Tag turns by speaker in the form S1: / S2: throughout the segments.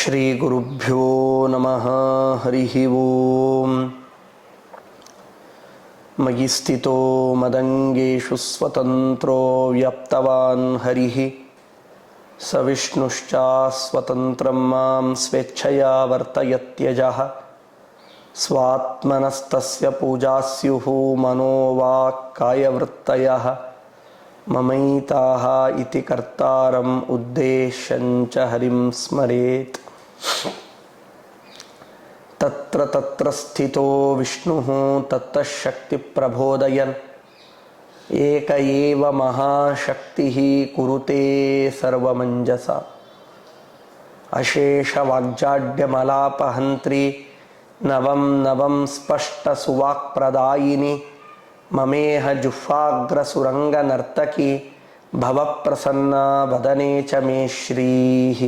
S1: ಶ್ರೀ ಗುರುಭ್ಯೋ ನಮಃ. ಹರಿ ಓಂ. ಮಯಿ ಸ್ಥಿತೋ ಮದಂಗೇಶು ಸ್ವತಂತ್ರೋ ವ್ಯಾಪ್ತವಾನ್ ಹರಿಃ ಸ ವಿಷ್ಣುಶ್ಚ ಸ್ವತಂತ್ರಂ ಮಾಂ ಸ್ವೇಚ್ಛಯಾ ವರ್ತಯತ್ಯಜಃ ಸ್ವಾತ್ಮನಸ್ತಸ್ಯ ಪೂಜಾಸ್ಯುಃ ಮನೋ ವಾಕ್ ಕಾಯವೃತ್ತಯಃ ಮಮೈತಾಃ ಇತಿ ಕರ್ತಾರಂ ಉದ್ದೇಶ್ಯಂಚ ಹರಿಂ ಸ್ಮರೇತ್. ತತ್ರ ತತ್ರ ಸ್ಥಿತೋ ವಿಷ್ಣುಃ ತತ್ತಃ ಶಕ್ತಿ ಪ್ರಬೋದಯನ್ ಏಕ ಏವ ಮಹಾಶಕ್ತಿಃ ಕುರುತೆ ಸರ್ವಮಂಜಸ. ಅಶೇಷ ವಾಗ್ಜಾಡ್ಯಮಲಾಪಹಂತ್ರಿ ನವಂ ನವಂ ಸ್ಪಷ್ಟ ಸುವಾಕ್ಪ್ರದಾಯಿನಿ ಮಮೇಹ ಜುಹ್ವಾಗ್ರ ಸುರಂಗ ನರ್ತಕಿ ಭವಪ್ರಸನ್ನ ವದನೆ ಚ ಮೇ ಶ್ರೀಃ.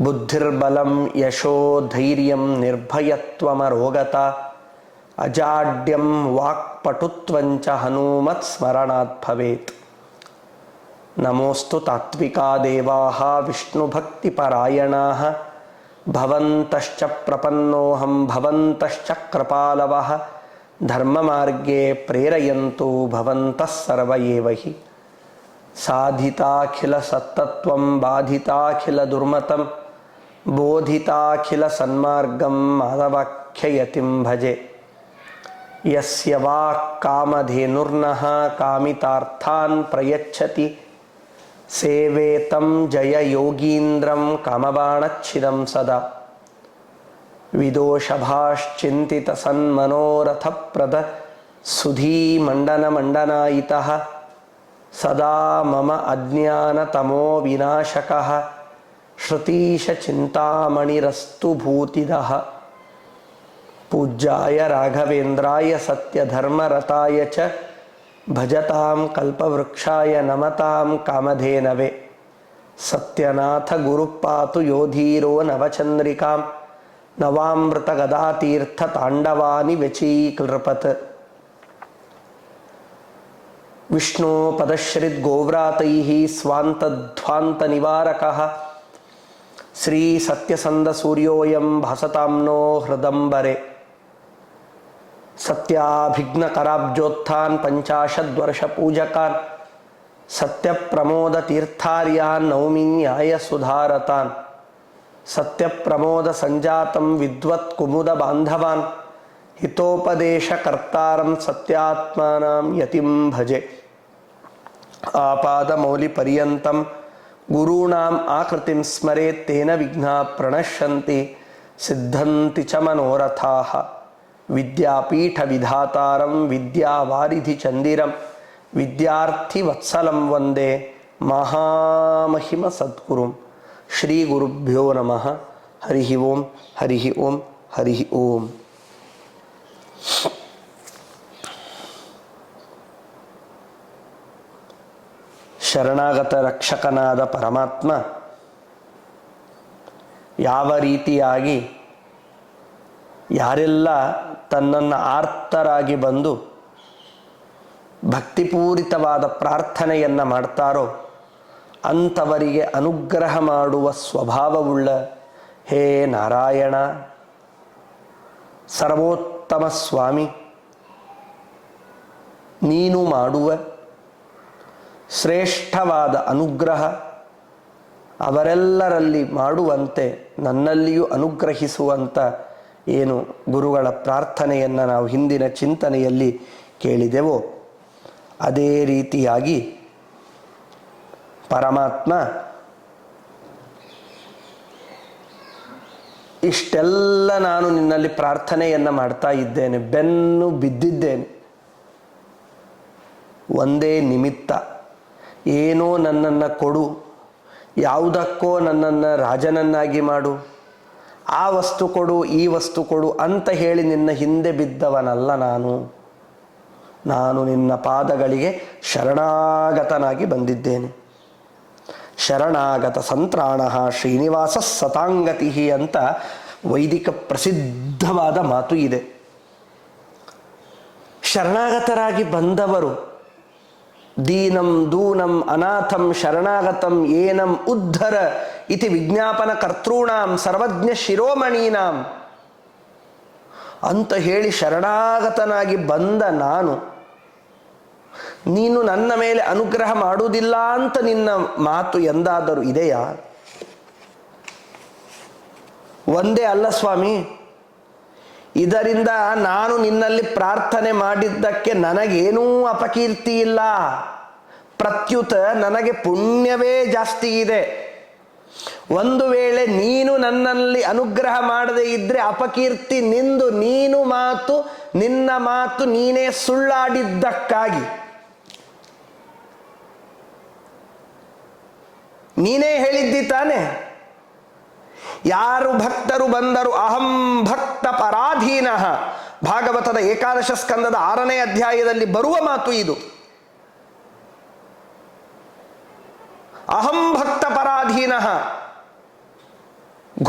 S1: ಬುದ್ಧಿರ್ಬಲಂ ಯಶೋ ಧೈರ್ಯಂ ನಿರ್ಭಯತ್ವಮರೋಗತ ಅಜಾಡ್ಯಂ ವಾಕ್ಪಟುತ್ವಂಚ ಹನುಮತ್ ಸ್ಮರಣಾತ್ ಭವೇತ್. ನಮೋಸ್ತು ತಾತ್ವಿಕಾ ದೇವಾಃ ವಿಷ್ಣುಭಕ್ತಿಪರಾಯಣಾಃ ಭವಂತಶ್ಚ ಪ್ರಪನ್ನೋಹಂ ಭವಂತಶ್ಚ ಕೃಪಾಲವಃ ಧರ್ಮಮಾರ್ಗೇ ಪ್ರೇರಯಂತು ಭವಂತಃ ಸರ್ವ ಏವ ಹಿ. ಸಾಧಿತಾಖಿಲ ಸತ್ತತ್ವಂ ಬಾಧಿತಾಖಿಲ ದುರ್ಮತಂ ಬೋಧಿತಾಖಿಲ ಸನ್ಮಾರ್ಗಂ ಮಾಧವಾಖ್ಯಯತಿಂ ಭಜೆ. ಯಸ್ಯ ವಾಕ್ ಕಾಮಧೇನುರ್ನಃ ಕಾಮಿತಾರ್ಥಾನ್ ಪ್ರಯಚ್ಛತಿ ಸೇವೇತಂ ಜಯ ಯೋಗೀಂದ್ರಂ ಕಾಮಬಾಣಚ್ಛಿದಂ ಸದಾ. ವಿದೋಷಭಾಶ್ಚಿಂತಿತ ಸನ್ಮನೋರಥಪ್ರದ ಸುಧೀಮಂಡನಮಂಡನಾಯಿತಃ ಸದಾ ಮಮ ಅಜ್ಞಾನತಮೋ ವಿನಾಶಕಃ ಶ್ರುತೀಶ ಚಿಂತಾಮಣಿರಸ್ತು ಭೂತಿದಃ. ಪೂಜ್ಯಾಯ ರಾಘವೇಂದ್ರಾಯ ಸತ್ಯಧರ್ಮರತಾಯ ಚ ಭಜತಾಂ ಕಲ್ಪವೃಕ್ಷಾಯ ನಮತಾಂ ಕಾಮಧೇನವೇ. ಸತ್ಯನಾಥ ಗುರುಪಾತು ಯೋಧೀರೋ ನವಚಂದ್ರಿಕಾಂ ನವಾಮೃತ ಗದಾತೀರ್ಥ ತಾಂಡವಾನಿ ವ್ಯಚೀಕೃಪತ್. ವಿಷ್ಣು ಪದಶ್ರಿತ್ ಗೋವ್ರಾತೈಃ ಸ್ವಾಂತಧ್ವಾಂತ ನಿವಾರಕಃ ಶ್ರೀ ಸತ್ಯಸಂದ ಸೂರ್ಯೋಯಂ ಭಾಸತಾಂನೋ ಹೃದಂಬರೆ. ಸತ್ಯಾಭಿಘ್ನ ಕರಾಬ್ಜೋತ್ಥಾನ್ ಪಂಚಾಶದ್ವರ್ಷ ಪೂಜಕಾನ್ ಸತ್ಯಪ್ರಮೋದ ತೀರ್ಥಾರ್ಯಾನ್ ನೌಮಿ ನ್ಯಾಯ ಸುಧಾರತಾನ್. ಸತ್ಯಪ್ರಮೋದ ಸಂಜಾತಂ ವಿದ್ವತ್ ಕುಮುದ ಬಾಂಧವಾನ್ ಹಿತೋಪದೇಶ ಕರ್ತಾರಂ ಸತ್ಯಾತ್ಮಾನಾಂ ಯತಿಂ ಭಜೆ. ಆಪಾದ ಮೌಲಿ ಪರ್ಯಂತಂ ಗುರುಣಾಂ ಆಕೃತಿಂ ಸ್ಮರೇತ್ ತೇನ ವಿಘ್ನಾ ಪ್ರಣಶ್ಯಂತಿ ಸಿದ್ಧಂತಿ ಚ ಮನೋರಥಾಃ. ವಿದ್ಯಾಪೀಠ ವಿಧಾತಾರಂ ವಿದ್ಯಾವಾರಿಧಿ ಚಂದಿರಂ ವಿದ್ಯಾರ್ಥಿ ವತ್ಸಲಂ ವಂದೇ ಮಹಾಮಹಿಮ ಸದ್ಗುರುಂ. ಶ್ರೀ ಗುರುಭ್ಯೋ ನಮಃ. ಹರಿ ಓಂ. ಹರಿ ಓಂ. ಹರಿ ಓಂ. ಶರಣಾಗತ ರಕ್ಷಕನಾದ ಪರಮಾತ್ಮ ಯಾವ ರೀತಿಯಾಗಿ ಯಾರೆಲ್ಲ ತನ್ನನ್ನು ಆರ್ತರಾಗಿ ಬಂದು ಭಕ್ತಿಪೂರಿತವಾದ ಪ್ರಾರ್ಥನೆಯನ್ನು ಮಾಡ್ತಾರೋ ಅಂಥವರಿಗೆ ಅನುಗ್ರಹ ಮಾಡುವ ಸ್ವಭಾವವುಳ್ಳ ಹೇ ನಾರಾಯಣ, ಸರ್ವೋತ್ತಮ ಸ್ವಾಮಿ, ನೀನು ಮಾಡುವ ಶ್ರೇಷ್ಠವಾದ ಅನುಗ್ರಹ ಅವರೆಲ್ಲರಲ್ಲಿ ಮಾಡುವಂತೆ ನನ್ನಲ್ಲಿಯೂ ಅನುಗ್ರಹಿಸುವಂಥ ಏನು ಗುರುಗಳ ಪ್ರಾರ್ಥನೆಯನ್ನು ನಾವು ಹಿಂದಿನ ಚಿಂತನೆಯಲ್ಲಿ ಕೇಳಿದೆವೋ ಅದೇ ರೀತಿಯಾಗಿ ಪರಮಾತ್ಮ ಇಷ್ಟೆಲ್ಲ ನಾನು ನಿನ್ನಲ್ಲಿ ಪ್ರಾರ್ಥನೆಯನ್ನು ಮಾಡ್ತಾ ಇದ್ದೇನೆ, ಬೆನ್ನು ಬಿದ್ದಿದ್ದೇನೆ, ಒಂದೇ ನಿಮಿತ್ತ, ಏನೋ ನನ್ನನ್ನು ಕೊಡು, ಯಾವುದಕ್ಕೋ ನನ್ನನ್ನು ರಾಜನನ್ನಾಗಿ ಮಾಡು, ಆ ವಸ್ತು ಕೊಡು, ಈ ವಸ್ತು ಕೊಡು ಅಂತ ಹೇಳಿ ನಿನ್ನ ಹಿಂದೆ ಬಿದ್ದವನಲ್ಲ ನಾನು ನಿನ್ನ ಪಾದಗಳಿಗೆ ಶರಣಾಗತನಾಗಿ ಬಂದಿದ್ದೇನೆ. ಶರಣಾಗತ ಸಂತ್ರಾಣ ಶ್ರೀನಿವಾಸ ಸತಾಂಗತಿ ಅಂತ ವೈದಿಕ ಪ್ರಸಿದ್ಧವಾದ ಮಾತು ಇದೆ. ಶರಣಾಗತರಾಗಿ ಬಂದವರು ದೀನಂ ದೂನಂ ಅನಾಥಂ ಶರಣಾಗತಂ ಏನಂ ಉದ್ಧರ ಇತಿ ವಿಜ್ಞಾಪನ ಕರ್ತೃಣಾಂ ಸರ್ವಜ್ಞ ಶಿರೋಮಣೀನಾಂ ಅಂತ ಹೇಳಿ ಶರಣಾಗತನಾಗಿ ಬಂದ ನಾನು, ನೀನು ನನ್ನ ಮೇಲೆ ಅನುಗ್ರಹ ಮಾಡುವುದಿಲ್ಲ ಅಂತ ನಿನ್ನ ಮಾತು ಎಂದಾದರೂ ಇದೆಯಾ? ಒಂದೇ ಅಲ್ಲ ಸ್ವಾಮಿ, ಇದರಿಂದ ನಾನು ನಿನ್ನಲ್ಲಿ ಪ್ರಾರ್ಥನೆ ಮಾಡಿದ್ದಕ್ಕೆ ನನಗೇನೂ ಅಪಕೀರ್ತಿ ಇಲ್ಲ, ಪ್ರತ್ಯುತ ನನಗೆ ಪುಣ್ಯವೇ ಜಾಸ್ತಿ ಇದೆ. ಒಂದು ವೇಳೆ ನೀನು ನನ್ನಲ್ಲಿ ಅನುಗ್ರಹ ಮಾಡದೇ ಇದ್ರೆ ಅಪಕೀರ್ತಿ ನಿಂದು, ನಿನ್ನ ಮಾತು ನೀನೇ ಸುಳ್ಳಾಡಿದ್ದಕ್ಕಾಗಿ. ನೀನೇ ಹೇಳಿದ್ದಿ ತಾನೆ, ಯಾರು ಭಕ್ತರು ಬಂದರು ಅಹಂ ಭಕ್ತ ಪರಾಧೀನಃ, ಭಾಗವತದ ಏಕಾದಶ ಸ್ಕಂದದ 6ನೇ ಅಧ್ಯಾಯದಲ್ಲಿ ಬರುವ ಮಾತು ಇದು. ಅಹಂ ಭಕ್ತ ಪರಾಧೀನಃ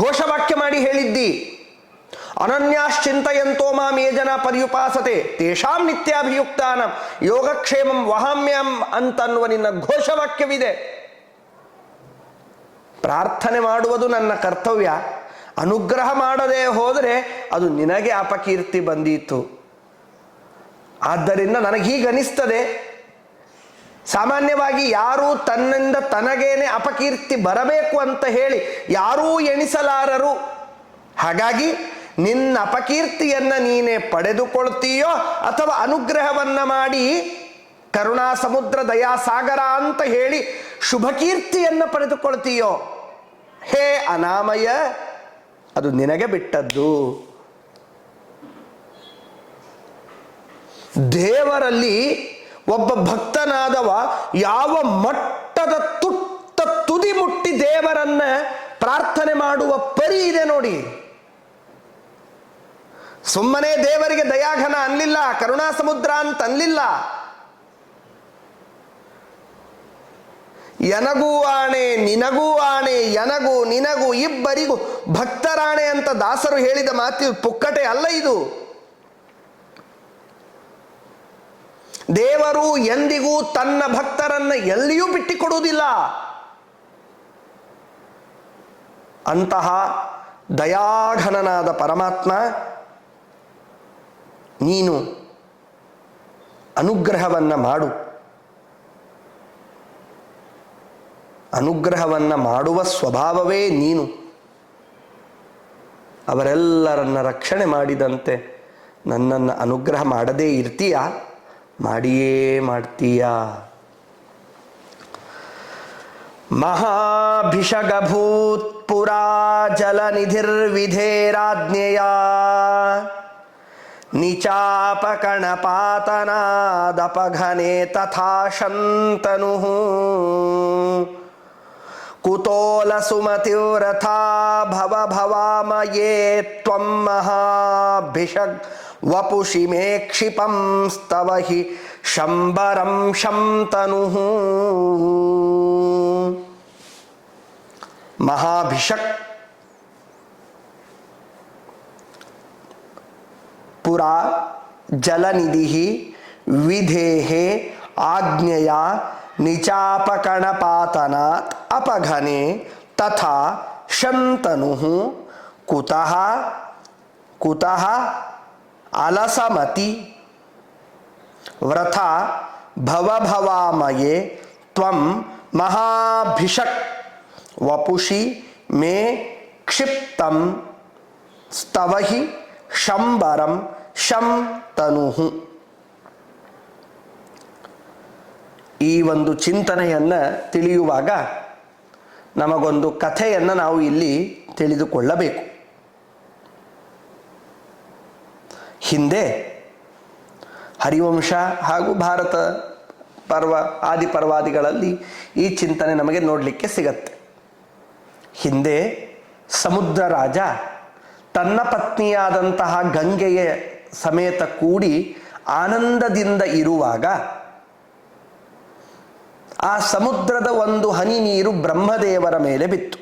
S1: ಘೋಷವಾಕ್ಯ ಮಾಡಿ ಹೇಳಿದ್ದಿ. ಅನನ್ಯಾಶ್ಚಿಂತಯಂತೋ ಮಾಂ ಯೇ ಜನ ಪರ್ಯುಪಾಸತೆ ತೇಷಾಂ ನಿತ್ಯಾಭಿಯುಕ್ತಾನಂ ಯೋಗಕ್ಷೇಮಂ ವಹಾಮ್ಯಂ ಅಂತನ್ನುವ ನಿನ್ನ ಘೋಷವಾಕ್ಯವಿದೆ. ಪ್ರಾರ್ಥನೆ ಮಾಡುವುದು ನನ್ನ ಕರ್ತವ್ಯ, ಅನುಗ್ರಹ ಮಾಡದೆ ಹೋದರೆ ಅದು ನಿನಗೆ ಅಪಕೀರ್ತಿ ಬಂದೀತು. ಆದ್ದರಿಂದ ನನಗೆ ಹೀಗನಿಸ್ತದೆ, ಸಾಮಾನ್ಯವಾಗಿ ಯಾರೂ ತನ್ನಿಂದ ತನಗೇನೆ ಅಪಕೀರ್ತಿ ಬರಬೇಕು ಅಂತ ಹೇಳಿ ಯಾರೂ ಎಣಿಸಲಾರರು. ಹಾಗಾಗಿ ನಿನ್ನ ಅಪಕೀರ್ತಿಯನ್ನು ನೀನೇ ಪಡೆದುಕೊಳ್ತೀಯೋ ಅಥವಾ ಅನುಗ್ರಹವನ್ನ ಮಾಡಿ ಕರುಣಾ ಸಮುದ್ರ ದಯಾಸಾಗರ ಅಂತ ಹೇಳಿ ಶುಭಕೀರ್ತಿಯನ್ನು ಪಡೆದುಕೊಳ್ತೀಯೋ, ಹೇ ಅನಾಮಯ, ಅದು ನಿನಗೆ ಬಿಟ್ಟದ್ದು. ದೇವರಲ್ಲಿ ಒಬ್ಬ ಭಕ್ತನಾದವ ಯಾವ ಮಟ್ಟದ ತುದಿ ಮುಟ್ಟಿ ದೇವರನ್ನ ಪ್ರಾರ್ಥನೆ ಮಾಡುವ ಪರಿ ಇದೆ ನೋಡಿ. ಸುಮ್ಮನೆ ದೇವರಿಗೆ ದಯಾಘನ ಅನ್ಲಿಲ್ಲ, ಕರುಣಾ ಸಮುದ್ರ ಅಂತ ಅನ್ಲಿಲ್ಲ. ಎನಗೂ ಆಣೆ ನಿನಗೂ ಆಣೆ, ಎನಗೂ ನಿನಗೂ ಇಬ್ಬರಿಗೂ ಭಕ್ತರಾಣೆ ಅಂತ ದಾಸರು ಹೇಳಿದ ಮಾತು ಪುಕ್ಕಟೆ ಅಲ್ಲ ಇದು. ದೇವರು ಎಂದಿಗೂ ತನ್ನ ಭಕ್ತರನ್ನ ಎಲ್ಲಿಯೂ ಬಿಟ್ಟಿಕೊಡುವುದಿಲ್ಲ. ಅಂತಹ ದಯಾಘನನಾದ ಪರಮಾತ್ಮ ನೀನು ಅನುಗ್ರಹವನ್ನ ಮಾಡು. ಅನುಗ್ರಹವನ್ನ ಮಾಡುವ ಸ್ವಭಾವವೇ ನೀನು. ಅವರೆಲ್ಲರನ್ನ ರಕ್ಷಣೆ ಮಾಡಿದಂತೆ ನನ್ನನ್ನು ಅನುಗ್ರಹ ಮಾಡದೇ ಇರ್ತೀಯ, ಮಾಡಿಯೇ ಮಾಡ್ತೀಯ. ಮಹಾಭಿಷಗಭೂತ್ ಪುರಾ ಜಲನಿಧಿರ್ವಿಧೇರಾಜ್ಞೆಯ ನಿಚಾಪಕಣಪಾತನಾದಪಘನೆ ತಥಾ ಶಂತನುಃ ಕುತೋಲ ಸುಮತಿವ್ರಥಾ ಭವಭವಾಮಯೇ ತ್ವಂ ಮಹಾಭಿಷಗ್ ವಪುಷಿ ಮೇ ಕ್ಷಿಪಂ ಸ್ತವ ಹಿ ಶಂಬರಂ ಶಂತನುಃ. ಮಹಾಭಿಷಕ್ ಪುರಾ ಜಲನಿಧಿ ವಿಧೇಃ ಆಜ್ಞೆಯ ನಿಚಾಪಕಣಪಾತನಾತ್ ಅಪಘನೆ ತಥಾ ಶಂತನುಃ ಕುತಃ ಅಲಸಮತಿ ವ್ರಥ ಭವಭವಾಮಯೇ ತ್ವಂ ಮಹಾಭಿಷಕ್ ವಪುಷಿ ಮೇ ಕ್ಷಿಪ್ತಂ ಸ್ತವಹಿ ಶಂಬರಂ ಶಂತನುಃ. ಈ ಒಂದು ಚಿಂತನೆಯನ್ನು ತಿಳಿಯುವಾಗ ನಮಗೊಂದು ಕಥೆಯನ್ನು ನಾವು ಇಲ್ಲಿ ತಿಳಿದುಕೊಳ್ಳಬೇಕು. ಹಿಂದೆ ಹರಿವಂಶ ಹಾಗೂ ಭಾರತ ಪರ್ವ ಆದಿ ಪರ್ವಾದಿಗಳಲ್ಲಿ ಈ ಚಿಂತನೆ ನಮಗೆ ನೋಡಲಿಕ್ಕೆ ಸಿಗತ್ತೆ. ಹಿಂದೆ ಸಮುದ್ರ ರಾಜ ತನ್ನ ಪತ್ನಿಯಾದಂತಹ ಗಂಗೆಯ ಸಮೇತ ಕೂಡಿ ಆನಂದದಿಂದ ಇರುವಾಗ ಆ ಸಮುದ್ರದ ಒಂದು ಹನಿ ನೀರು ಬ್ರಹ್ಮದೇವರ ಮೇಲೆ ಬಿತ್ತು.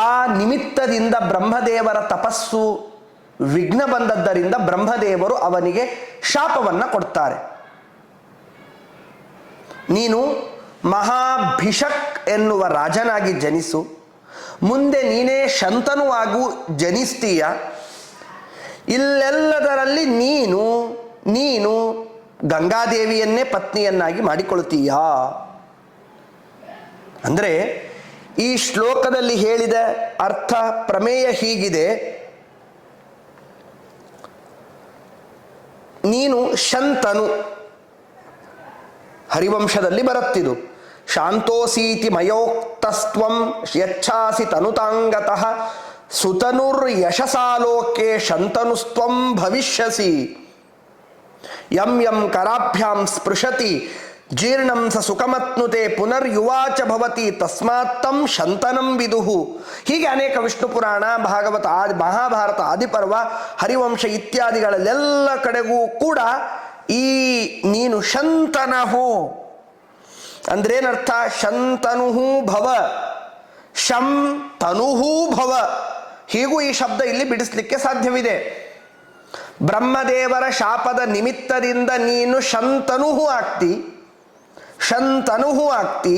S1: ಆ ನಿಮಿತ್ತದಿಂದ ಬ್ರಹ್ಮದೇವರ ತಪಸ್ಸು ವಿಘ್ನ ಬಂದದ್ದರಿಂದ ಬ್ರಹ್ಮದೇವರು ಅವನಿಗೆ ಶಾಪವನ್ನು ಕೊಡ್ತಾರೆ. ನೀನು ಮಹಾಭಿಷಕ್ ಎನ್ನುವ ರಾಜನಾಗಿ ಜನಿಸು, ಮುಂದೆ ನೀನೇ ಶಂತನುವಾಗೂ ಜನಿಸ್ತೀಯ. ಇಲ್ಲೆಲ್ಲದರಲ್ಲಿ ನೀನು ಗಂಗಾದೇವಿಯನ್ನೇ ಪತ್ನಿಯನ್ನಾಗಿ ಮಾಡಿಕೊಳ್ತೀಯ. ಅಂದರೆ ಈ ಶ್ಲೋಕದಲ್ಲಿ ಹೇಳಿದ ಅರ್ಥ ಪ್ರಮೇಯ ಹೀಗಿದೆ. ನೀನು ಶಂತನು, ಹರಿವಂಶದಲ್ಲಿ ಬರುತ್ತಿದು. ಶಾಂತೋಸೀತಿ ಮಯೋಕ್ತಸ್ತ್ವಂ ಯಚ್ಛಾಸಿ ತನುತಾಂಗತಃ ಸುತನುರ್ಯಶಸಾಲೋಕೆ ಶಂತನುಸ್ತ್ವಂ ಭವಿಷ್ಯಸಿ. ಯಂ ಯಂ ಕರಾಭ್ಯಾಂ ಸ್ಪೃಶತಿ ಜೀರ್ಣಂ ಸ ಸುಖಮತ್ನುತೆ ಪುನರ್ಯುವಾಚ ಭವತಿ ತಸ್ಮಾತ್ತಂ ಶಂತನಂ ವಿದುಹು. ಹೀಗೆ ಅನೇಕ ವಿಷ್ಣು ಪುರಾಣ, ಭಾಗವತ, ಮಹಾಭಾರತ, ಆದಿಪರ್ವ, ಹರಿವಂಶ ಇತ್ಯಾದಿಗಳಲ್ಲೆಲ್ಲ ಕಡೆಗೂ ಕೂಡ ಈ ನೀನು ಶಂತನಹು ಅಂದ್ರೇನರ್ಥ? ಶಂತನುಹೂ ಭವ, ಶಂ ತನುಹೂ ಭವ. ಹೀಗೂ ಈ ಶಬ್ದ ಇಲ್ಲಿ ಬಿಡಿಸ್ಲಿಕ್ಕೆ ಸಾಧ್ಯವಿದೆ. ಬ್ರಹ್ಮದೇವರ ಶಾಪದ ನಿಮಿತ್ತದಿಂದ ನೀನು ಶಂತನುಹೂ ಆಗ್ತಿ.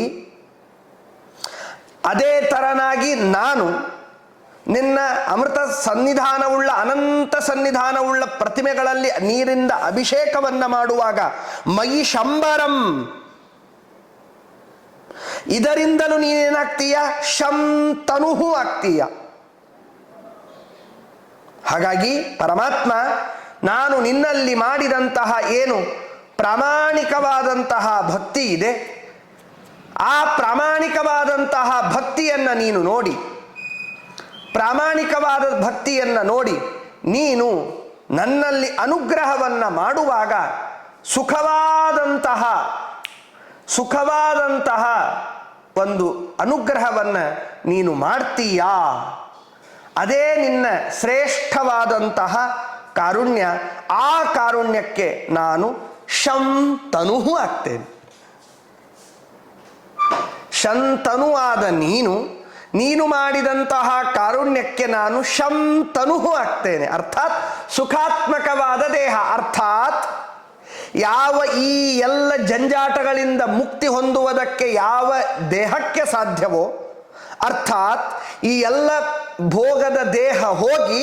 S1: ಅದೇ ತರನಾಗಿ ನಾನು ನಿನ್ನ ಅಮೃತ ಸನ್ನಿಧಾನವುಳ್ಳ, ಅನಂತ ಸನ್ನಿಧಾನವುಳ್ಳ ಪ್ರತಿಮೆಗಳಲ್ಲಿ ನೀರಿಂದ ಅಭಿಷೇಕವನ್ನ ಮಾಡುವಾಗ ಮಯಿ ಶಂಬರಂ, ಇದರಿಂದಲೂ ನೀನೇನಾಗ್ತೀಯ? ಶಂತನುಹೂ ಆಗ್ತೀಯ. ಹಾಗಾಗಿ ಪರಮಾತ್ಮ, ನಾನು ನಿನ್ನಲ್ಲಿ ಮಾಡಿದಂತಹ ಏನು ಪ್ರಾಮಾಣಿಕವಾದಂತಹ ಭಕ್ತಿ ಇದೆ, ಆ ಪ್ರಾಮಾಣಿಕವಾದಂತಹ ಭಕ್ತಿಯನ್ನು ನೀನು ನೋಡಿ, ಪ್ರಾಮಾಣಿಕವಾದ ಭಕ್ತಿಯನ್ನು ನೋಡಿ ನೀನು ನನ್ನಲ್ಲಿ ಅನುಗ್ರಹವನ್ನು ಮಾಡುವಾಗ ಸುಖವಾದಂತಹ ಒಂದು ಅನುಗ್ರಹವನ್ನು ನೀನು ಮಾಡ್ತೀಯಾ. ಅದೇ ನಿನ್ನ ಶ್ರೇಷ್ಠವಾದಂತಹ ಕಾರುಣ್ಯ. ಆ ಕಾರುಣ್ಯಕ್ಕೆ ನಾನು ಶಂತನುಹೂ ಆಗ್ತೇನೆ. ಶಂತನುವಾದ ನೀನು ಮಾಡಿದಂತಹ ಕಾರುಣ್ಯಕ್ಕೆ ನಾನು ಶಂತನುಹೂ ಆಗ್ತೇನೆ. ಅರ್ಥಾತ್ ಸುಖಾತ್ಮಕವಾದ ದೇಹ. ಅರ್ಥಾತ್ ಯಾವ ಈ ಎಲ್ಲ ಜಂಜಾಟಗಳಿಂದ ಮುಕ್ತಿ ಹೊಂದುವುದಕ್ಕೆ ಯಾವ ದೇಹಕ್ಕೆ ಸಾಧ್ಯವೋ, ಅರ್ಥಾತ್ ಈ ಎಲ್ಲ ಭೋಗದ ದೇಹ ಹೋಗಿ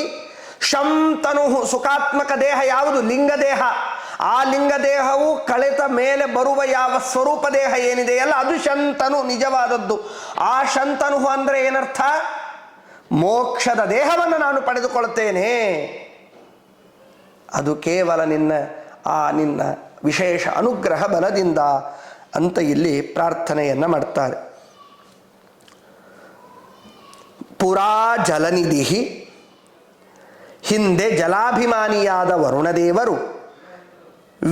S1: ಶಂತನು ಸುಖಾತ್ಮಕ ದೇಹ ಯಾವುದು? ಲಿಂಗದೇಹ. ಆ ಲಿಂಗದೇಹವು ಕಳೆತ ಮೇಲೆ ಬರುವ ಯಾವ ಸ್ವರೂಪ ದೇಹ ಏನಿದೆಯಲ್ಲ ಅದು ಶಂತನು, ನಿಜವಾದದ್ದು. ಆ ಶಂತನು ಅಂದರೆ ಏನರ್ಥ? ಮೋಕ್ಷದ ದೇಹವನ್ನು ನಾನು ಪಡೆದುಕೊಳ್ತೇನೆ. ಅದು ಕೇವಲ ನಿನ್ನ ವಿಶೇಷ ಅನುಗ್ರಹ ಬಲದಿಂದ ಅಂತ ಇಲ್ಲಿ ಪ್ರಾರ್ಥನೆಯನ್ನು ಮಾಡ್ತಾರೆ. ಪುರಾ ಜಲನಿಧಿ, ಹಿಂದೆ ಜಲಾಭಿಮಾನಿಯಾದ ವರುಣದೇವರು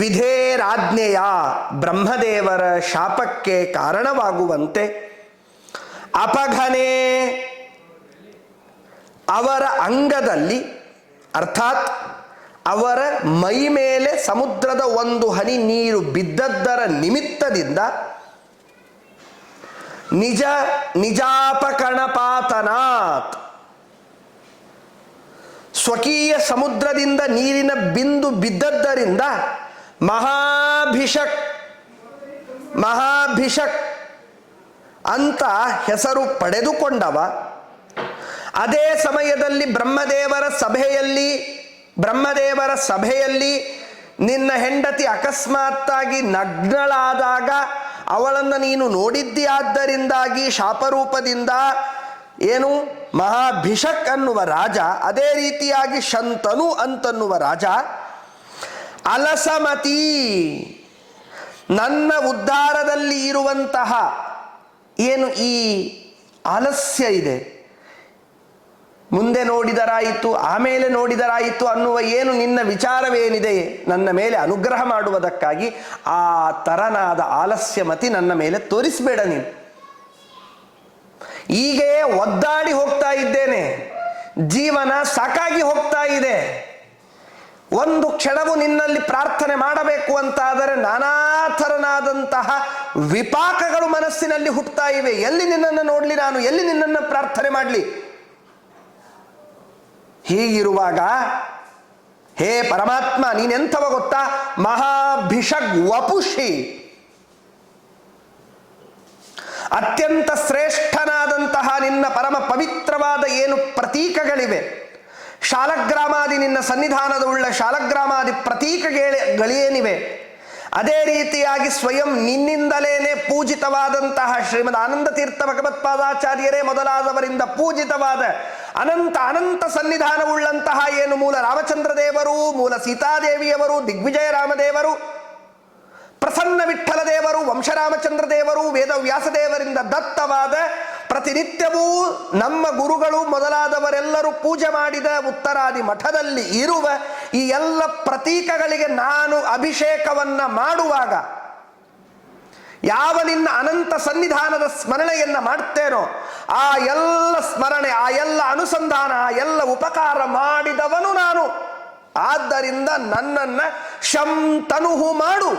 S1: ವಿಧೇರಾಜ್ಞೆಯ ಬ್ರಹ್ಮದೇವರ ಶಾಪಕ್ಕೆ ಕಾರಣವಾಗುವಂತೆ ಅಪಘನೆ ಅವರ ಅಂಗದಲ್ಲಿ, ಅರ್ಥಾತ್ ಅವರ ಮೈ ಮೇಲೆ ಸಮುದ್ರದ ಒಂದು ಹನಿ ನೀರು ಬಿದ್ದದ್ದರ ನಿಮಿತ್ತದಿಂದ ನಿಜಾಪಕಣಪಾತನಾತ್, ಸ್ವಕೀಯ ಸಮುದ್ರದಿಂದ ನೀರಿನ ಬಿಂದು ಬಿದ್ದದ್ದರಿಂದ ಮಹಾಭಿಷಕ್ ಅಂತ ಹೆಸರು ಪಡೆದುಕೊಂಡವ. ಅದೇ ಸಮಯದಲ್ಲಿ ಬ್ರಹ್ಮದೇವರ ಸಭೆಯಲ್ಲಿ ನಿನ್ನ ಹೆಂಡತಿ ಅಕಸ್ಮಾತ್ತಾಗಿ ನಗ್ನಳಾದಾಗ ಅವಳನ್ನು ನೀನು ನೋಡಿದ್ದೀಯಾದ್ದರಿಂದಾಗಿ ಶಾಪರೂಪದಿಂದ ಏನು ಮಹಾಭಿಷಕ್ ಅನ್ನುವ ರಾಜ, ಅದೇ ರೀತಿಯಾಗಿ ಶಂತನು ಅಂತನ್ನುವ ರಾಜ ಅಲಸಮತಿ, ನನ್ನ ಉದ್ಧಾರದಲ್ಲಿ ಇರುವಂತಹ ಏನು ಈ ಆಲಸ್ಯ ಇದೆ, ಮುಂದೆ ನೋಡಿದರಾಯಿತು ಆಮೇಲೆ ನೋಡಿದರಾಯಿತು ಅನ್ನುವ ಏನು ನಿನ್ನ ವಿಚಾರವೇನಿದೆ ನನ್ನ ಮೇಲೆ ಅನುಗ್ರಹ ಮಾಡುವುದಕ್ಕಾಗಿ ಆ ತರನಾದ ಆಲಸ್ಯಮತಿ ನನ್ನ ಮೇಲೆ ತೋರಿಸಬೇಡ. ನೀನು ಹೀಗೆ ಒದ್ದಾಡಿ ಹೋಗ್ತಾ ಇದ್ದೇನೆ, ಜೀವನ ಸಾಕಾಗಿ ಹೋಗ್ತಾ ಇದೆ. ಒಂದು ಕ್ಷಣವು ನಿನ್ನಲ್ಲಿ ಪ್ರಾರ್ಥನೆ ಮಾಡಬೇಕು ಅಂತಾದರೆ ನಾನಾ ಥರನಾದಂತಹ ವಿಪಾಕಗಳು ಮನಸ್ಸಿನಲ್ಲಿ ಹುಟ್ಟುತ್ತಾ ಇವೆ. ಎಲ್ಲಿ ನಿನ್ನನ್ನು ನೋಡಲಿ ನಾನು, ಎಲ್ಲಿ ನಿನ್ನನ್ನು ಪ್ರಾರ್ಥನೆ ಮಾಡಲಿ? ಹೀಗಿರುವಾಗ ಹೇ ಪರಮಾತ್ಮ, ನೀನೆಂಥವ ಗೊತ್ತಾ? ಮಹಾಭಿಷಗ್ ವಪುಷಿ, ಅತ್ಯಂತ ಶ್ರೇಷ್ಠನಾದಂತಹ ನಿನ್ನ ಪರಮ ಪವಿತ್ರವಾದ ಏನು ಪ್ರತೀಕಗಳಿವೆ, ಶಾಲಗ್ರಾಮಾದಿ ನಿನ್ನ ಸನ್ನಿಧಾನದ ಉಳ್ಳ ಶಾಲಗ್ರಾಮಾದಿ ಪ್ರತೀಕಗಳೇನಿವೆ, ಅದೇ ರೀತಿಯಾಗಿ ಸ್ವಯಂ ನಿನ್ನಿಂದಲೇನೆ ಪೂಜಿತವಾದಂತಹ ಶ್ರೀಮದ್ ಆನಂದ ತೀರ್ಥ ಭಗವತ್ಪಾದಾಚಾರ್ಯರೇ ಮೊದಲಾದವರಿಂದ ಪೂಜಿತವಾದ ಅನಂತ ಸನ್ನಿಧಾನವುಳ್ಳಂತಹ ಏನು ಮೂಲ ರಾಮಚಂದ್ರ ದೇವರು, ಮೂಲ ಸೀತಾದೇವಿಯವರು, ದಿಗ್ವಿಜಯ ರಾಮದೇವರು, ಪ್ರಸನ್ನ ವಿಠ್ಠಲ ದೇವರು, ವಂಶರಾಮಚಂದ್ರ ದೇವರು, ವೇದವ್ಯಾಸ ದೇವರಿಂದ ದತ್ತವಾದ ಪ್ರತಿನಿತ್ಯವೂ ನಮ್ಮ ಗುರುಗಳು ಮೊದಲಾದವರೆಲ್ಲರೂ ಪೂಜೆ ಮಾಡಿದ ಉತ್ತರಾದಿ ಮಠದಲ್ಲಿ ಇರುವ ಈ ಎಲ್ಲ ಪ್ರತೀಕಗಳಿಗೆ ನಾನು ಅಭಿಷೇಕವನ್ನ ಮಾಡುವಾಗ ಯಾವ ನಿನ್ನ ಅನಂತ ಸನ್ನಿಧಾನದ ಸ್ಮರಣೆಯನ್ನ ಮಾಡ್ತೇನೋ ಆ ಎಲ್ಲ ಸ್ಮರಣೆ, ಆ ಎಲ್ಲ ಅನುಸಂಧಾನ, ಆ ಎಲ್ಲ ಉಪಕಾರ ಮಾಡಿದವನು ನಾನು. ಆದ್ದರಿಂದ ನನ್ನನ್ನ ಶಂತನುಹು ಮಾಡು,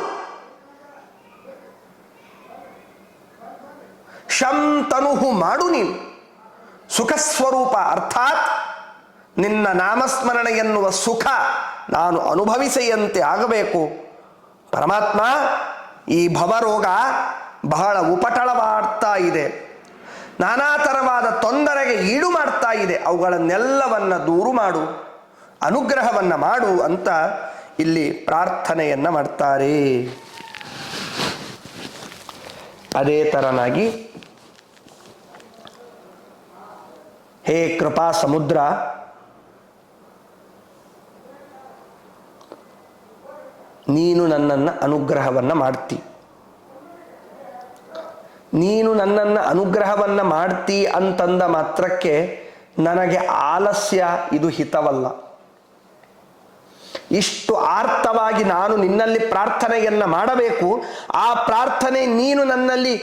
S1: ಶಂತನುಹು ಮಾಡು ನೀನು. ಸುಖಸ್ವರೂಪ ಅರ್ಥಾತ್ ನಿನ್ನ ನಾಮಸ್ಮರಣೆ ಎನ್ನುವ ಸುಖ ನಾನು ಅನುಭವಿಸೆಯಂತೆ ಆಗಬೇಕು. ಪರಮಾತ್ಮ, ಈ ಭವರೋಗ ಬಹಳ ಉಪಟಳವಾಡ್ತಾ ಇದೆ, ನಾನಾ ಥರವಾದ ತೊಂದರೆಗೆ ಈಡು ಮಾಡ್ತಾ ಇದೆ, ಅವುಗಳನ್ನೆಲ್ಲವನ್ನ ದೂರು ಮಾಡು, ಅನುಗ್ರಹವನ್ನ ಮಾಡು ಅಂತ ಇಲ್ಲಿ ಪ್ರಾರ್ಥನೆಯನ್ನ ಮಾಡ್ತಾರೆ. ಅದೇ ತರನಾಗಿ ಹೇ ಕೃಪಾ ಸಮುದ್ರ, ನೀನು ನನ್ನನ್ನು ಅನುಗ್ರಹವನ್ನ ಮಾಡ್ತಿ, ನೀನು ನನ್ನನ್ನು ಅನುಗ್ರಹವನ್ನ ಮಾಡ್ತಿ ಅಂತಂದ ಮಾತ್ರಕ್ಕೆ ನನಗೆ ಆಲಸ್ಯ ಇದು ಹಿತವಲ್ಲ. ಇಷ್ಟು ಆರ್ತವಾಗಿ ನಾನು ನಿನ್ನಲ್ಲಿ ಪ್ರಾರ್ಥನೆಯನ್ನ ಮಾಡಬೇಕು. ಆ ಪ್ರಾರ್ಥನೆ ನೀನು ನನ್ನಲ್ಲಿ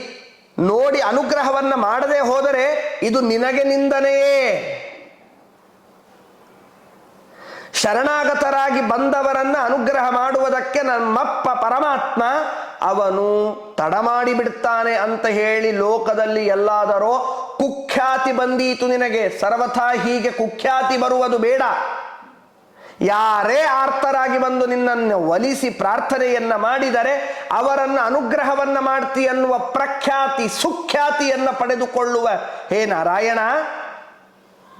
S1: ನೋಡಿ ಅನುಗ್ರಹವನ್ನ ಮಾಡದೆ ಹೋದರೆ ಇದು ನಿನಗೆ ನಿಂದನೆಯೇ. ಶರಣಾಗತರಾಗಿ ಬಂದವರನ್ನ ಅನುಗ್ರಹ ಮಾಡುವುದಕ್ಕೆ ನಮ್ಮಪ್ಪ ಪರಮಾತ್ಮ ಅವನು ತಡ ಮಾಡಿ ಬಿಡ್ತಾನೆ ಅಂತ ಹೇಳಿ ಲೋಕದಲ್ಲಿ ಎಲ್ಲಾದರೋ ಕುಖ್ಯಾತಿ ಬಂದೀತು ನಿನಗೆ. ಸರ್ವಥಾ ಹೀಗೆ ಕುಖ್ಯಾತಿ ಬರುವುದು ಬೇಡ. ಯಾರೇ ಆರ್ತರಾಗಿ ಬಂದು ನಿನ್ನನ್ನು ಒಲಿಸಿ ಪ್ರಾರ್ಥನೆಯನ್ನ ಮಾಡಿದರೆ ಅವರನ್ನ ಅನುಗ್ರಹವನ್ನ ಮಾಡ್ತಿ ಅನ್ನುವ ಪ್ರಖ್ಯಾತಿ ಸುಖ್ಯಾತಿಯನ್ನ ಪಡೆದುಕೊಳ್ಳುವ ಹೇ ನಾರಾಯಣ,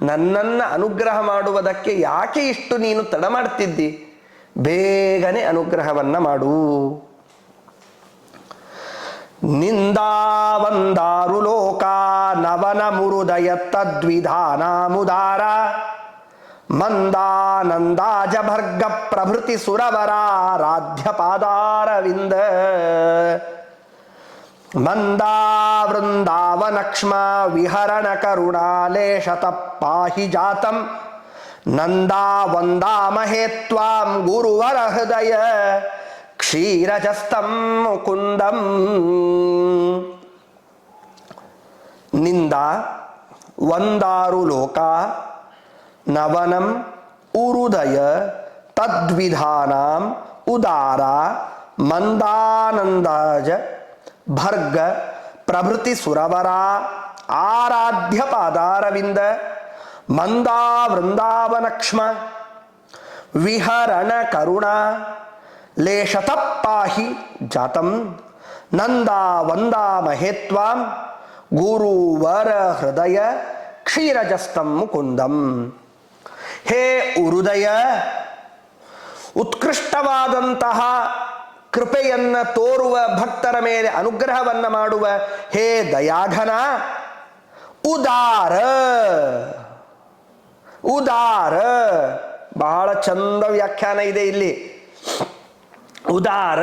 S1: ನನ್ನನ್ನ ಅನುಗ್ರಹ ಮಾಡುವುದಕ್ಕೆ ಯಾಕೆ ಇಷ್ಟು ನೀನು ತಡ ಮಾಡ್ತಿದ್ದಿ? ಬೇಗನೆ ಅನುಗ್ರಹವನ್ನ ಮಾಡು. ನಿಂದಾವಂದಾರು ಲೋಕ ನವನ ಮುರುದಯ ತದ್ವಿಧಾನ ಮುದಾರ ಮಂದಾನಂದಾಜ ಭರ್ಗ ಪ್ರಭೃತಿ ಸುರವರಾರಾಧ್ಯ ಪಾದಾರವಿಂದ ಮಂದಾ ವೃಂದಾವನಕ್ಷ್ಮ ವಿಹರಣ ಕರುಣಾಲೇಶತ ಪಾಹಿ ಜಾತಂ ನಂದಾ ವಂದಾಮಹೇ ತ್ವಾಂ ಗುರುವರ ಹೃದಯ ಕ್ಷೀರಜಸ್ತಂ ಮುಕುಂದಂ. ನಿಂದ ವಂದಾರು ಲೋಕ ನವನಂ ಉರುದಯ ತದ್ವಿಧಾನಾಂ ಉದಾರ ಮಂದಾನಂದಾಜ ಭರ್ಗ ಪ್ರಭೃತಿ ಸುರವರ ಆರಾಧ್ಯ ಪಾದಾರವಿಂದ ಮಂದಾ ವೃಂದಾವನಕ್ಷ್ಮ ವಿಹರಣ ಕರುಣಾ ಲೇಶತ ಪಾಹಿ ಜಾತಂ ನಂದಾ ವಂದಾ ಮಹೇತ್ವಾಂ ಗುರುವರ ಹೃದಯ ಕ್ಷೀರಜಸ್ತಂ ಮುಕುಂದಂ. ಹೇ ಉರುದಯ, ಉತ್ಕೃಷ್ಟವಾದಂತಹ ಕೃಪೆಯನ್ನ ತೋರುವ ಭಕ್ತರ ಮೇಲೆ ಅನುಗ್ರಹವನ್ನ ಮಾಡುವ ಹೇ ದಯಾಘನ, ಉದಾರ ಉದಾರ ಬಹಳ ಚಂದ ವ್ಯಾಖ್ಯಾನ ಇದೆ ಇಲ್ಲಿ. ಉದಾರ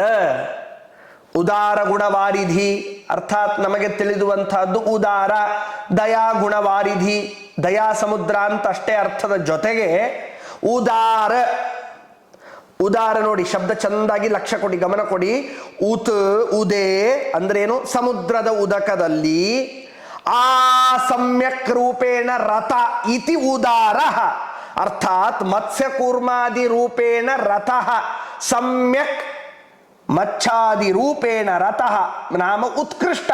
S1: ಉದಾರ ಗುಣವಾರಿಧಿ ಅರ್ಥಾತ್ ನಮಗೆ ತಿಳಿದುವಂತಹದ್ದು ಉದಾರ ದಯಾ ಗುಣವಾರಿಧಿ, ದಯಾ ಸಮುದ್ರ ಅಂತ ಅಷ್ಟೇ ಅರ್ಥದ ಜೊತೆಗೆ ಉದಾರ ಉದಾರ ನೋಡಿ ಶಬ್ದ ಚಂದಾಗಿ ಲಕ್ಷ್ಯ ಕೊಡಿ, ಗಮನ ಕೊಡಿ. ಉತ್ ಉದೇ ಅಂದ್ರೇನು? ಸಮುದ್ರದ ಉದಕದಲ್ಲಿ ಆ ಸಮ್ಯಕ್ ರೂಪೇಣ ರಥ ಇತಿ ಉದಾರ ಅರ್ಥಾತ್ ಮತ್ಸ್ಯ ಕೂರ್ಮಾದಿ ರೂಪೇಣ ರಥಃ ಸಮ್ಯಕ್ ಮಚ್ಛಾದಿ ರೂಪೇಣ ರಥಃ ನಾಮ ಉತ್ಕೃಷ್ಟ.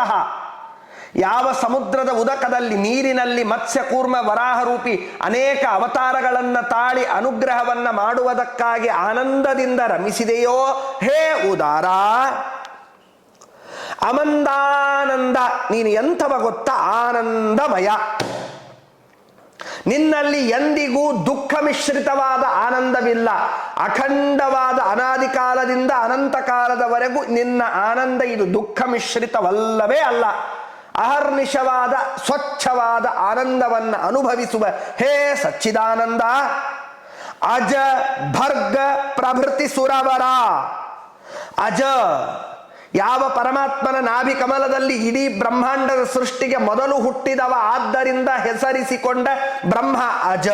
S1: ಯಾವ ಸಮುದ್ರದ ಉದಕದಲ್ಲಿ ನೀರಿನಲ್ಲಿ ಮತ್ಸ್ಯ ಕೂರ್ಮ ವರಾಹ ರೂಪಿ ಅನೇಕ ಅವತಾರಗಳನ್ನ ತಾಳಿ ಅನುಗ್ರಹವನ್ನ ಮಾಡುವುದಕ್ಕಾಗಿ ಆನಂದದಿಂದ ರಮಿಸಿದೆಯೋ ಹೇ ಉದಾರ, ಅಮಂದಾನಂದ, ನೀನು ಎಂಥವ ಗೊತ್ತಾ? ಆನಂದಮಯ. ನಿನ್ನಲ್ಲಿ ಎಂದಿಗೂ ದುಃಖ ಮಿಶ್ರಿತವಾದ ಆನಂದವಿಲ್ಲ. ಅಖಂಡವಾದ ಅನಾದಿ ಕಾಲದಿಂದ ಅನಂತ ಕಾಲದವರೆಗೂ ನಿನ್ನ ಆನಂದ ಇದು ದುಃಖ ಮಿಶ್ರಿತವಲ್ಲವೇ ಅಲ್ಲ. ಅಹರ್ನಿಶವಾದ ಸ್ವಚ್ಛವಾದ ಆನಂದವನ್ನು ಅನುಭವಿಸುವ ಹೇ ಸಚ್ಚಿದಾನಂದ. ಅಜ ಭರ್ಗ ಪ್ರಭೃತಿ ಸುರವರ. ಅಜ, ಯಾವ ಪರಮಾತ್ಮನ ನಾಭಿ ಕಮಲದಲ್ಲಿ ಇಡೀ ಬ್ರಹ್ಮಾಂಡದ ಸೃಷ್ಟಿಗೆ ಮೊದಲು ಹುಟ್ಟಿದವ, ಆದ್ದರಿಂದ ಹೆಸರಿಸಿಕೊಂಡ ಬ್ರಹ್ಮ ಅಜ.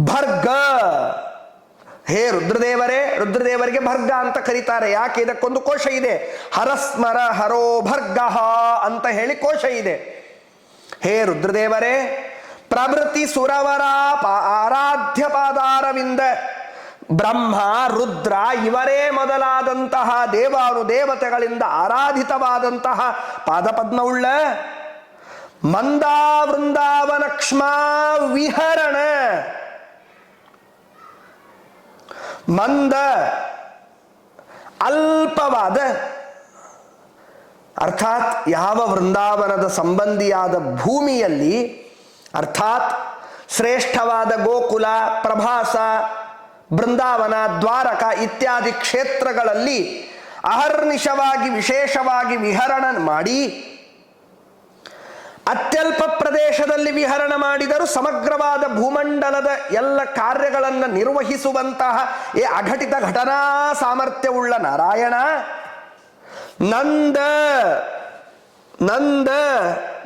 S1: ಭರ್ಗ, ಹೇ ರುದ್ರದೇವರೇ, ರುದ್ರದೇವರಿಗೆ ಭರ್ಗ ಅಂತ ಕರೀತಾರೆ. ಯಾಕೆ? ಇದಕ್ಕೊಂದು ಕೋಶ ಇದೆ. ಹರಸ್ಮರ ಹರೋ ಭರ್ಗ ಅಂತ ಹೇಳಿ ಕೋಶ ಇದೆ. ಹೇ ರುದ್ರದೇವರೇ, ಪ್ರಭೃತಿ ಸುರವರ ಆರಾಧ್ಯ ಪಾದಾರವಿಂದ. ಬ್ರಹ್ಮ, ರುದ್ರ ಇವರೇ ಮೊದಲಾದಂತಹ ದೇವಾನುದೇವತೆಗಳಿಂದ ಆರಾಧಿತವಾದಂತಹ ಪಾದಪದ್ಮವುಳ್ಳ ಮಂದಾ ವೃಂದಾವನ ಕ್ಷ್ಮಾ ವಿಹರಣ. ಮಂದ ಅಲ್ಪವಾದ, ಅರ್ಥಾತ್ ಯಾವ ವೃಂದಾವನದ ಸಂಬಂಧಿಯಾದ ಭೂಮಿಯಲ್ಲಿ, ಅರ್ಥಾತ್ ಶ್ರೇಷ್ಠವಾದ ಗೋಕುಲ, ಪ್ರಭಾಸ, ಬೃಂದಾವನ, ದ್ವಾರಕ ಇತ್ಯಾದಿ ಕ್ಷೇತ್ರಗಳಲ್ಲಿ ಅಹರ್ನಿಶವಾಗಿ ವಿಶೇಷವಾಗಿ ವಿಹರಣ ಮಾಡಿ, ಅತ್ಯಲ್ಪ ಪ್ರದೇಶದಲ್ಲಿ ವಿಹರಣ ಮಾಡಿದರೂ ಸಮಗ್ರವಾದ ಭೂಮಂಡಲದ ಎಲ್ಲ ಕಾರ್ಯಗಳನ್ನು ನಿರ್ವಹಿಸುವಂತಹ ಅಘಟಿತ ಘಟನಾ ಸಾಮರ್ಥ್ಯವುಳ್ಳ ನಾರಾಯಣ. ನಂದ, ನಂದ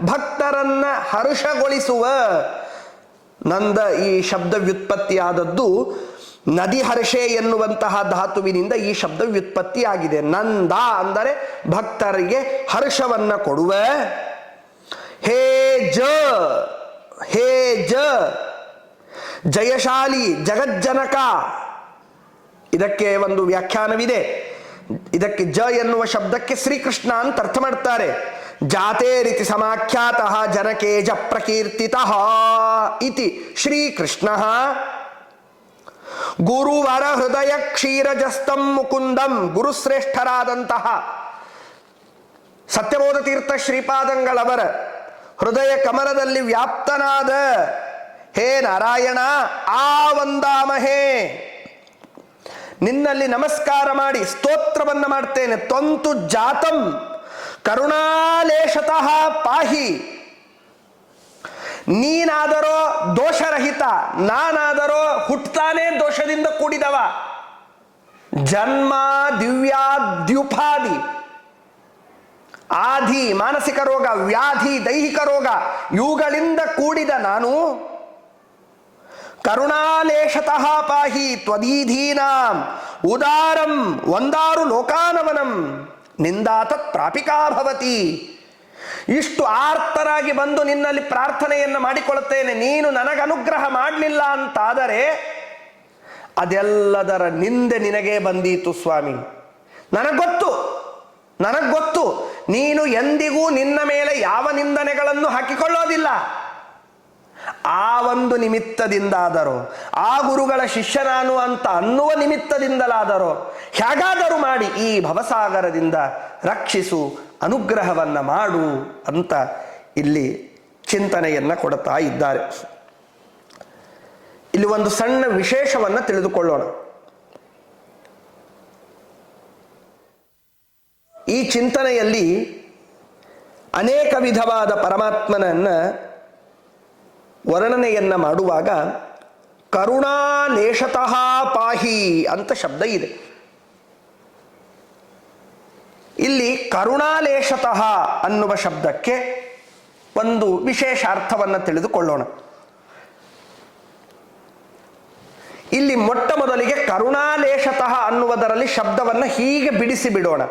S1: ಭಕ್ತರನ್ನ ಹರ್ಷಗೊಳಿಸುವ. ನಂದ ಈ ಶಬ್ದ ವ್ಯುತ್ಪತ್ತಿಯಾದದ್ದು ನದಿ ಹರ್ಷೆ ಎನ್ನುವಂತಹ ಧಾತುವಿನಿಂದ ಈ ಶಬ್ದ ವ್ಯುತ್ಪತ್ತಿಯಾಗಿದೆ. ನಂದ ಅಂದರೆ ಭಕ್ತರಿಗೆ ಹರ್ಷವನ್ನ ಕೊಡುವ. ಹೇ ಜ, ಹೇ ಜ ಜಯಶಾಲಿ, ಜಗಜ್ಜನಕ. ಇದಕ್ಕೆ ಒಂದು ವ್ಯಾಖ್ಯಾನವಿದೆ. ಇದಕ್ಕೆ ಜ ಎನ್ನುವ ಶಬ್ದಕ್ಕೆ ಶ್ರೀಕೃಷ್ಣ ಅಂತ ಅರ್ಥ ಮಾಡ್ತಾರೆ. ಜಾತೆ ರೀತಿ ಸಮಾಖ್ಯಾತಃ ಜನಕೇಜ ಪ್ರಕೀರ್ತಿತಃ ಇತಿ ಶ್ರೀಕೃಷ್ಣ. ಗುರುವರ ಹೃದಯ ಕ್ಷೀರಜಸ್ತಂ ಮುಕುಂದಂ. ಗುರುಶ್ರೇಷ್ಠರಾದಂತಹ ಸತ್ಯಬೋಧ ತೀರ್ಥ ಶ್ರೀಪಾದಂಗಳವರ ಹೃದಯ ಕಮಲದಲ್ಲಿ ವ್ಯಾಪ್ತನಾದ ಹೇ ನಾರಾಯಣ, ಆ ವಂದಾಮಹೇ, ನಿನ್ನಲ್ಲಿ ನಮಸ್ಕಾರ ಮಾಡಿ ಸ್ತೋತ್ರವನ್ನ ಮಾಡ್ತೇನೆ. ತ್ವಂತು ಜಾತಂ ಕರುಣಾಲೇಶತಃ ಪಾಹಿ. ನೀನಾದರೋ ದೋಷರಹಿತ, ನಾನಾದರೋ ಹುಟ್ತಾನೇ ದೋಷದಿಂದ ಕೂಡಿದವ. ಜನ್ಮ ದಿವ್ಯಾದ್ಯುಪಾದಿ, ಆಧಿ ಮಾನಸಿಕ ರೋಗ, ವ್ಯಾಧಿ ದೈಹಿಕ ರೋಗ ಇವುಗಳಿಂದ ಕೂಡಿದ ನಾನು ಕರುಣಾಲೇಶತಃ ಪಾಹಿ ತ್ವದೀಧೀನಾಂ ಉದಾರಂ ಒಂದಾರು ಲೋಕಾನವನಂ ನಿಂದಾತತ್ ಪ್ರಾಪಿಕಾ ಭವತಿ. ಇಷ್ಟು ಆರ್ತರಾಗಿ ಬಂದು ನಿನ್ನಲ್ಲಿ ಪ್ರಾರ್ಥನೆಯನ್ನು ಮಾಡಿಕೊಳ್ಳುತ್ತೇನೆ. ನೀನು ನನಗನುಗ್ರಹ ಮಾಡಲಿಲ್ಲ ಅಂತಾದರೆ ಅದೆಲ್ಲದರ ನಿಂದೆ ನಿನಗೇ ಬಂದೀತು ಸ್ವಾಮಿ. ನನಗೊತ್ತು ನೀನು ಎಂದಿಗೂ ನಿನ್ನ ಮೇಲೆ ಯಾವ ನಿಂದನೆಗಳನ್ನು ಹಾಕಿಕೊಳ್ಳೋದಿಲ್ಲ. ಆ ಒಂದು ನಿಮಿತ್ತದಿಂದಾದರೋ, ಆ ಗುರುಗಳ ಶಿಷ್ಯ ನಾನು ಅಂತ ಅನ್ನುವ ನಿಮಿತ್ತದಿಂದಲಾದರೋ ಹೇಗಾದರೂ ಮಾಡಿ ಈ ಭವಸಾಗರದಿಂದ ರಕ್ಷಿಸು, ಅನುಗ್ರಹವನ್ನ ಮಾಡು ಅಂತ ಇಲ್ಲಿ ಚಿಂತನೆಯನ್ನ ಕೊಡ್ತಾ ಇದ್ದಾರೆ. ಇಲ್ಲಿ ಒಂದು ಸಣ್ಣ ವಿಶೇಷವನ್ನ ತಿಳಿದುಕೊಳ್ಳೋಣ. ಈ ಚಿಂತನೆಯಲ್ಲಿ ಅನೇಕ ವಿಧವಾದ ಪರಮಾತ್ಮನನ್ನ ವರ್ಣನೆಯನ್ನ ಮಾಡುವಾಗ ಕರುಣಾಲೇಶತಃ ಪಾಹಿ ಅಂತ ಶಬ್ದ ಇದೆ. ಇಲ್ಲಿ ಕರುಣಾಲೇಶತಃ ಅನ್ನುವ ಶಬ್ದಕ್ಕೆ ಒಂದು ವಿಶೇಷ ಅರ್ಥವನ್ನು ತಿಳಿದುಕೊಳ್ಳೋಣ. ಇಲ್ಲಿ ಮೊಟ್ಟ ಮೊದಲಿಗೆ ಕರುಣಾಲೇಶತಃ ಅನ್ನುವುದರಲ್ಲಿ ಶಬ್ದವನ್ನು ಹೀಗೆ ಬಿಡಿಸಿ ಬಿಡೋಣ.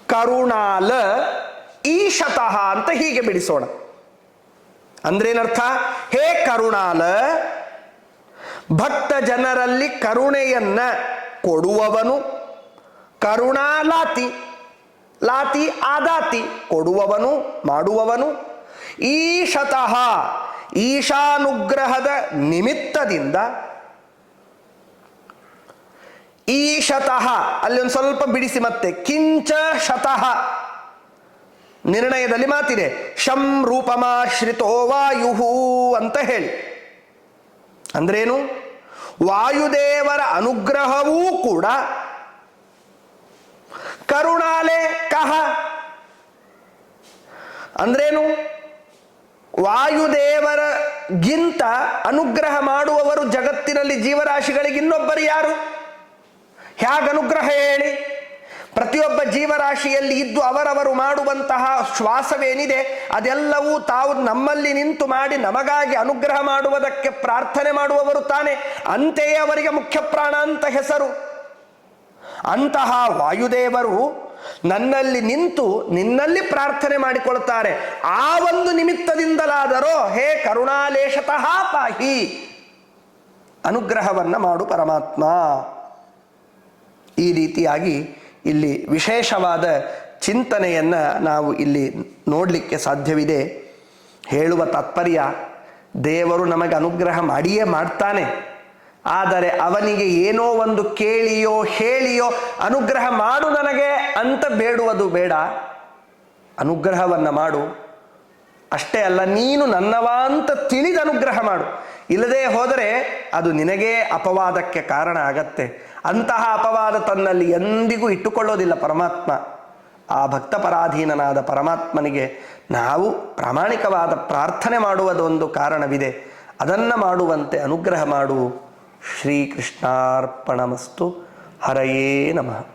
S1: ಕರುಣಾಲ ಈಶತಃ ಅಂತ ಹೀಗೆ ಬಿಡಿಸೋಣ. ಅಂದ್ರೇನರ್ಥ? ಹೇ ಕರುಣಾಲ, ಭಕ್ತ ಜನರಲ್ಲಿ ಕರುಣೆಯನ್ನ ಕೊಡುವವನು. ಕರುಣಾಲಾತಿ, ಲಾತಿ ಆದಾತಿ, ಕೊಡುವವನು, ಮಾಡುವವನು. ಈಶತಃ, ಈಶಾನುಗ್ರಹದ ನಿಮಿತ್ತದಿಂದ. ಈಶತಃ ಅಲ್ಲಿ ಒಂದು ಸ್ವಲ್ಪ ಬಿಡಿಸಿ, ಮತ್ತೆ ಕಿಂಚ ಶತಃ ನಿರ್ಣಯದಲ್ಲಿ ಮಾತಿದೆ. ಶಂ ರೂಪಮಾಶ್ರಿತೋ ವಾಯುಹು ಅಂತ ಹೇಳಿ. ಅಂದ್ರೇನು? ವಾಯುದೇವರ ಅನುಗ್ರಹವೂ ಕೂಡ ಕರುಣಾಲೆ ಕಹ. ಅಂದ್ರೇನು? ವಾಯುದೇವರಗಿಂತ ಅನುಗ್ರಹ ಮಾಡುವವರು ಜಗತ್ತಿನಲ್ಲಿ ಜೀವರಾಶಿಗಳಿಗೆ ಇನ್ನೊಬ್ಬರು ಯಾರು? ಹೇಗೆ ಅನುಗ್ರಹ ಹೇಳಿ? ಪ್ರತಿಯೊಬ್ಬ ಜೀವರಾಶಿಯಲ್ಲಿ ಇದ್ದು ಅವರವರು ಮಾಡುವಂತಹ ಶ್ವಾಸವೇನಿದೆ ಅದೆಲ್ಲವೂ ತಾವು ನಮ್ಮಲ್ಲಿ ನಿಂತು ಮಾಡಿ ನಮಗಾಗಿ ಅನುಗ್ರಹ ಮಾಡುವುದಕ್ಕೆ ಪ್ರಾರ್ಥನೆ ಮಾಡುವವರು ತಾನೆ. ಅಂತೆಯೇ ಅವರಿಗೆ ಮುಖ್ಯ ಪ್ರಾಣ ಅಂತ ಹೆಸರು. ಅಂತಹ ವಾಯುದೇವರು ನನ್ನಲ್ಲಿ ನಿಂತು ನಿನ್ನಲ್ಲಿ ಪ್ರಾರ್ಥನೆ ಮಾಡಿಕೊಳ್ತಾರೆ. ಆ ಒಂದು ನಿಮಿತ್ತದಿಂದಲಾದರೋ ಹೇ ಕರುಣಾಲೇಶತಃ ಪಾಹಿ, ಅನುಗ್ರಹವನ್ನು ಮಾಡು ಪರಮಾತ್ಮ. ಈ ರೀತಿಯಾಗಿ ಇಲ್ಲಿ ವಿಶೇಷವಾದ ಚಿಂತನೆಯನ್ನು ನಾವು ಇಲ್ಲಿ ನೋಡಲಿಕ್ಕೆ ಸಾಧ್ಯವಿದೆ. ಹೇಳುವ ತಾತ್ಪರ್ಯ, ದೇವರು ನಮಗೆ ಅನುಗ್ರಹ ಮಾಡಿಯೇ ಮಾಡ್ತಾನೆ. ಆದರೆ ಅವನಿಗೆ ಏನೋ ಒಂದು ಕೇಳಿಯೋ ಹೇಳಿಯೋ ಅನುಗ್ರಹ ಮಾಡು ನನಗೆ ಅಂತ ಬೇಡುವುದು ಬೇಡ. ಅನುಗ್ರಹವನ್ನು ಮಾಡು. ಅಷ್ಟೇ ಅಲ್ಲ, ನೀನು ನನ್ನವ ಅಂತ ತಿಳಿದು ಅನುಗ್ರಹ ಮಾಡು. ಇಲ್ಲದೆ ಹೋದರೆ ಅದು ನಿನಗೇ ಅಪವಾದಕ್ಕೆ ಕಾರಣ ಆಗತ್ತೆ. ಅಂತಹ ಅಪವಾದ ತನ್ನಲ್ಲಿ ಎಂದಿಗೂ ಇಟ್ಟುಕೊಳ್ಳೋದಿಲ್ಲ ಪರಮಾತ್ಮ. ಆ ಭಕ್ತ ಪರಾಧೀನನಾದ ಪರಮಾತ್ಮನಿಗೆ ನಾವು ಪ್ರಾಮಾಣಿಕವಾದ ಪ್ರಾರ್ಥನೆ ಮಾಡುವುದೊಂದು ಕಾರಣವಿದೆ. ಅದನ್ನು ಮಾಡುವಂತೆ ಅನುಗ್ರಹ ಮಾಡು. ಶ್ರೀಕೃಷ್ಣಾರ್ಪಣಮಸ್ತು. ಹರಯೇ ನಮಃ.